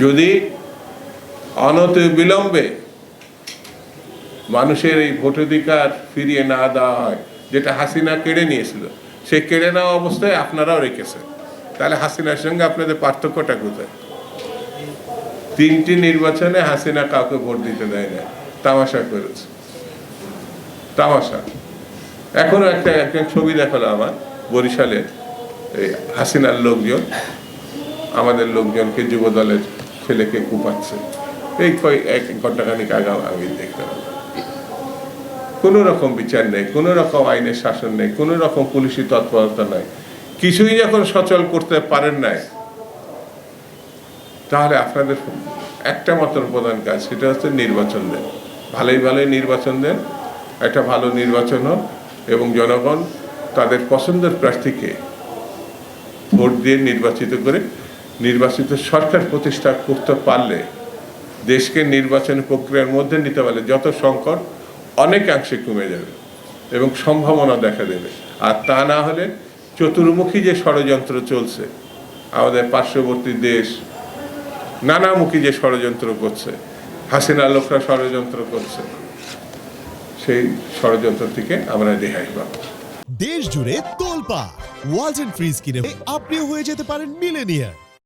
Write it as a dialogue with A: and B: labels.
A: যদি অনতিবিলম্বে মানুষের এই ভোটাধিকার ফিরিয়ে না দেওয়া হয়, যেটা হাসিনা কেড়ে নিয়েছিল, সে কেড়ে নেওয়া অবস্থায় আপনারাও রেখেছেন, তাহলে হাসিনার সঙ্গে আপনাদের পার্থক্যটা কোথায়? 3টি নির্বাচনে হাসিনা কাউকে ভোট দিতে দেয় না, তামাশা করেছে, তামাশা। এখনো একটা ছবি দেখালো আমার বরিশালের, এই হাসিনার লোকজন আমাদের লোকজনকে যুব দলের ছেলেকে কুপাচ্ছে, এই 1 ঘন্টাখানিক আগে আমি দেখলাম। কোনো রকম বিচার নেই, কোনো রকম আইনের শাসন নেই, কোনো রকম পুলিশি তৎপরতা নাই, কিছুই যখন সচল করতে পারেন নাই, তাহলে আপনাদের একটা মাত্র প্রধান কাজ, সেটা হচ্ছে নির্বাচন দেন, ভালোই নির্বাচন দেন, একটা ভালো নির্বাচন হোক এবং জনগণ তাদের পছন্দের প্রার্থীকে ভোট দিয়ে নির্বাচিত করে নির্বাচিত সরকার প্রতিষ্ঠা করতে পারলে, দেশকে নির্বাচন প্রক্রিয়ার মধ্যে নিতে পারলে যত সংকট অনেকাংশে কমে যাবে এবং সম্ভাবনা দেখা দেবে। আর তা না হলে চতুর্মুখী যে ষড়যন্ত্র চলছে, আমাদের পার্শ্ববর্তী দেশ নানামুখী যে ষড়যন্ত্র করছে, হাসিনা লোকরা ষড়যন্ত্র করছে, সেই ষড়যন্ত্র থেকে আমরা রেহাই পাবো।
B: দেশ জুড়ে তোলপাড় ওয়ালটন ফ্রিজ কিনে আপনিও হয়ে যেতে পারেন মিলেনিয়ার।